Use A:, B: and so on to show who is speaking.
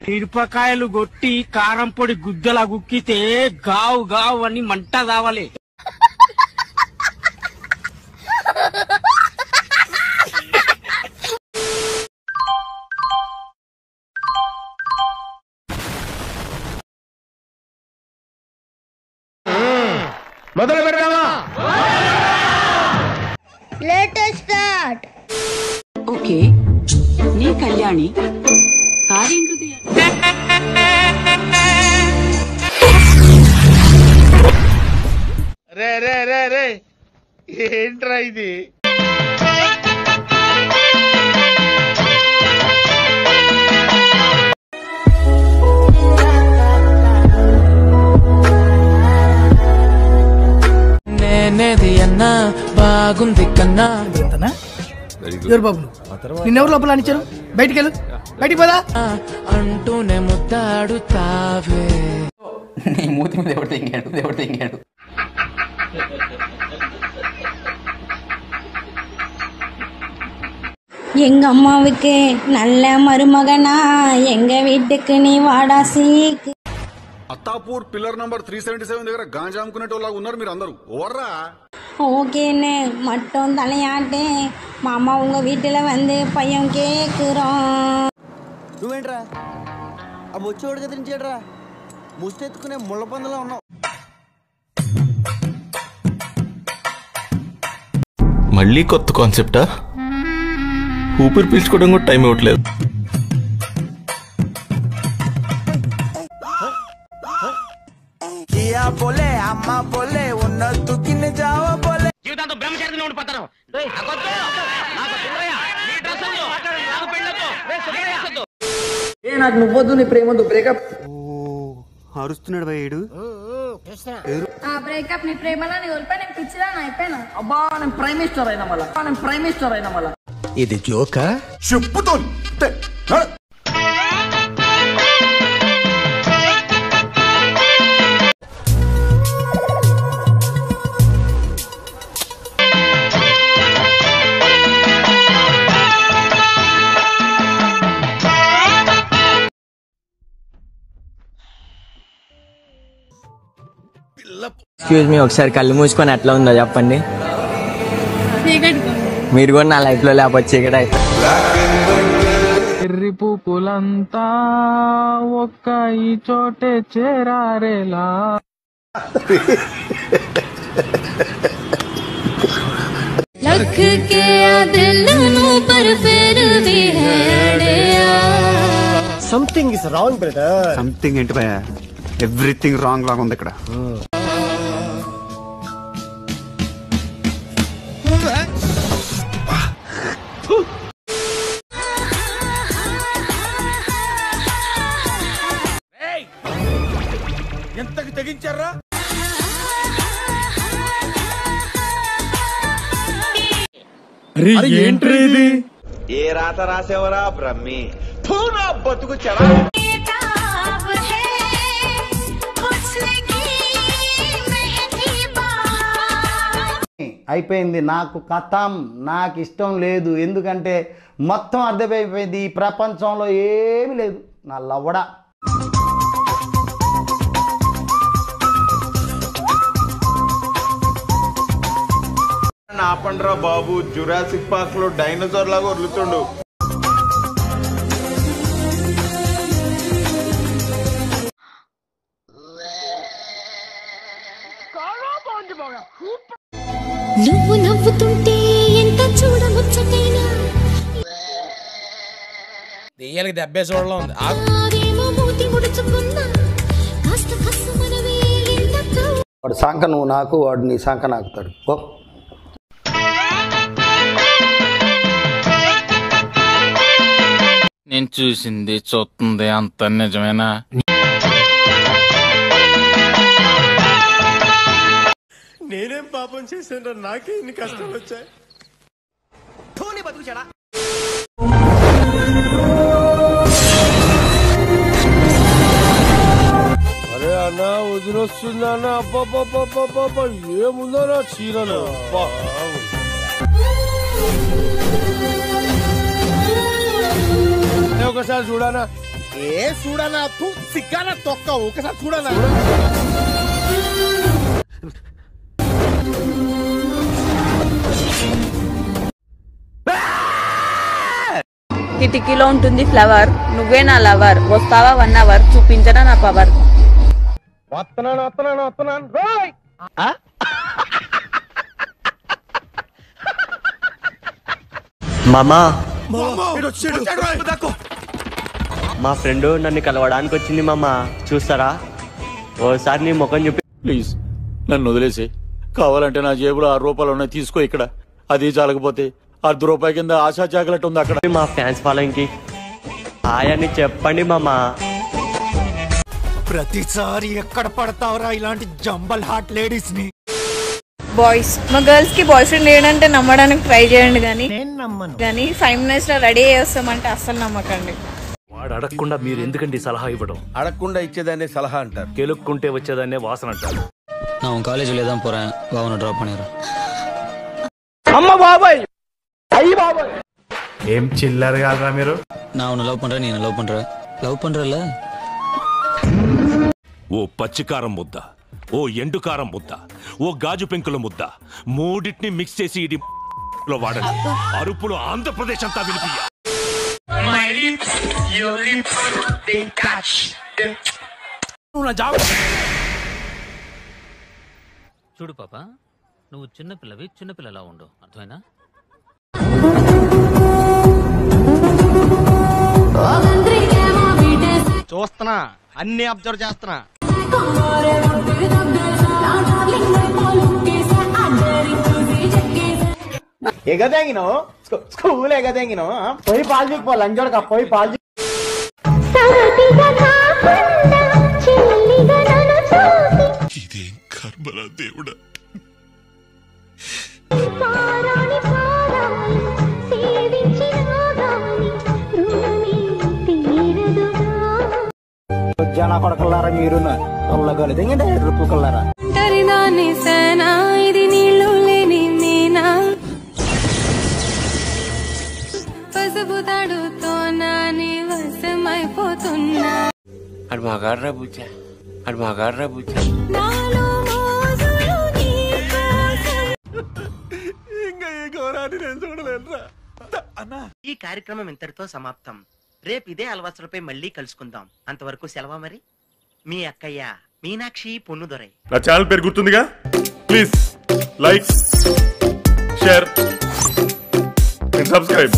A: మిరపకాయలు కొట్టి కారం పొడి గుద్దలా గుక్కితే గావు గావు అని మంట రావాలి.
B: మొదలు పెడదామా?
C: Latest start.
D: ఓకే, నీ కళ్యాణి కార్యం
B: రే రే రే రే ఏంట్రా ఇది?
E: నేనేది అన్నా బాగుంది కన్నా.
F: ఎవరు బాబు నిన్నెవరు లోపల అనిచ్చారు? బయటికి వెళ్ళు, బయటికి పోదా
E: అంటూనే ముద్దాడుతావే.
G: నీ మూతి మీద ఎవరు తెంగాడు?
C: எங்க அம்மாவுக்கு நல்ல மருமகனா, எங்க வீட்டுக்கு நீ வாடா சீக்கு.
H: అత్తాపూర్ పిల్లర్ నంబర్ 377 దగ్గర గాంజా అమ్ముకునేటోళ్ళగా ఉన్నారు మీరు అందరూ. ఓర్రా
C: ஓகேன்னு மட்டும் தலையாட்டே மாமா, உங்க வீட்டுல வந்து பையன் கேக்குறோம்.
I: నువ్వేంట్రా ఆ ముచ్చోడు కదిలించాడ్రా? ముష్టెత్తుకునే ముళ్ళ పందులో ఉన్నావు.
J: మళ్ళీ కొత్త కాన్సెప్టా? ఊపిరి పీల్చుకోవడం కూడా టైం ఇవ్వట్లేదు.
A: జీవితాంతం బ్రహ్మచారిగా ఉండిపోతాను.
I: నాకు నువ్వొద్దు, నీ ప్రేమొద్దు. బ్రేకప్. అరుస్తున్నాడు భయ్యుడు.
C: బ్రేకప్ నీ ప్రేమలా నీ ఒలిపై నేను పిచ్చిదా అయిపోయినా.
I: అబ్బా నేను ప్రైమ్ మినిస్టర్ అయినా మళ్ళా.
F: ఇది జోకా?
H: చెప్పుతో
G: ఎక్స్క్యూజ్ మీ, ఒకసారి కళ్ళు మూసుకొని ఎట్లా ఉందో చెప్పండి. మీరు కూడా నా లైఫ్ లో లేకపోతే చీకటి అయితే.
E: ఎర్రి పూపులంతా ఒక్క ఈ చోటే చేరారేలా.
C: लख के दिल नू पर फिर भी है अड़िया.
F: Something is wrong brother.
I: Something ఏంటి భయ్యా? ఎవ్రీథింగ్ రాంగ్ లాగా ఉంది ఇక్కడ.
B: ఎంతకి తెగించారా?
F: ఏంట్రీ ఇది?
B: ఏ రాత రాసేవరా బ్రహ్మి? నా బతుకు చెడా.
I: అయిపోయింది నాకు కథం. నాకు ఇష్టం లేదు, ఎందుకంటే మొత్తం అర్థమైపోయింది. ఈ ప్రపంచంలో ఏమీ లేదు. నా లవ్వడా.
B: ఆపండ్రా బాబు, జురాసిక్ పార్క్ లో డైనోసార్ లాగా వదులుతుండు.
C: నువ్వు నవ్వుతుంటే ఎంత చూడముచ్చటైనా
E: దెయ్యాలకి దెబ్బే చూడలో ఉంది.
C: ఆవేమో మూతి ముడుచుకున్నా కాస్త కస్సుమనవే ఎంతకో.
I: వాడు సంక నువ్వు నాకు, వాడు నీ సంక నాకుతాడు. ఓ
J: నేను చూసింది చూస్తుంది అంత నిజమేనా?
F: నేనేం పాపం చేశాను? నాకే ఇన్ని కష్టాలు వచ్చాయి. అరే అన్న వదిలొస్తుందా అన్న? అబ్బా ఏముందో నా చీరలు. ఒకసారి చూడనా,
B: ఏ చూడనా సిగ్గాన తొక్క ఒకసారి చూడనా.
K: కిటికీలో ఉంటుంది ఫ్లవర్, నువ్వే నా లవర్, వస్తావా 1 hour చూపించరా నా పవర్.
B: వస్తున్నాను
L: మామా మా ఫ్రెండ్ నన్ను కలవడానికి వచ్చింది మామా, చూస్తారా? ఓసారి నీ ముఖం చూపి.
M: ప్లీజ్ నన్ను వదిలేసి, కావాలంటే నా జేబులో 6 రూపాయలు ఉన్నాయి, తీసుకో. ఇక్కడ అది చాలకపోతే 10 రూపాయల కింద ఆశా చాకలెట్ ఉంది అక్కడ.
L: మా ఫ్యాన్స్ ఫాలోయింగ్ కి హాయ్ అని చెప్పండి మామా.
N: ప్రతిసారి ఎక్కడ పడతావరా ఇలాంటి జంబల్ హాట్ లేడీస్ ని.
K: బాయ్స్, మా గర్ల్స్ కి బాయ్ ఫ్రెండ్ లేడంటే నమ్మడానికి ట్రై చేయండి కానీ 5 minutes లో రెడీ చేస్తామంటే అస్సలు నమ్మకండి.
O: వాడు అడగకుండా మీరు ఎందుకండి సలహా ఇవ్వడం?
B: అడగకుండా ఇచ్చేదాన్ని సలహా అంటారు,
O: కెలుక్కుంటే వచ్చేదాన్నే వాసన అంటారు.
P: నా కాలేజీలో ఏదో పోరా బాగున్నా డ్రాప్ అనిరా.
B: అమ్మ బాబాయ్, అయ్యి బాబాయ్,
Q: ఏం చిల్లర్ కాదురా మీరు.
P: నా లవ్ పண்றேன், నేను లవ్ పண்றேன், లవ్ పண்றேல்ல.
R: ఓ పచ్చికారం ముద్ద, ఓ ఎండుకారం ముద్ద, ఓ గాజు పెంకుల ముద్ద, మూడింటిని మిక్స్ చేసి ఇది లో వాడండి. అరుపులు ఆంధ్రప్రదేశ్ అంతా వినిపియ్య.
S: చూడు పాప, నువ్వు చిన్నపిల్లవి, చిన్నపిల్లలా ఉండు, అర్థమైనా?
B: చూస్తున్నా, అన్ని అబ్జర్వ్ చేస్తున్నా.
I: ఎగదెంగినో స్కూల్ ఎగదెంగినో పోయి పాలు పో లంజోడక పోయి పాలు.
R: ఇదేం కర్మరా దేవుడా.
I: జన కొడకల్లారా మీరు కొల్లగలదు ఏంటంటే రుప్పు కొల్లారా.
C: ఇది నీళ్ళు లేని మీనా, పసుపు తాడుతో నాని వశమైపోతున్నా.
L: అడు మగాడ్రా బుజ్జా, అడు మగాడ్రా బుజ్జా.
T: ఈ కార్యక్రమం ఇంతటితో సమాప్తం. రేపు ఇదే అలవాసులపై మళ్ళీ కలుసుకుందాం. అంతవరకు సెలవా మరి. మీ అక్కయ్య మీనాక్షి పొన్నుదొరై.
H: నా ఛానల్ పేరు గుర్తుందిగా? Please like, share and subscribe.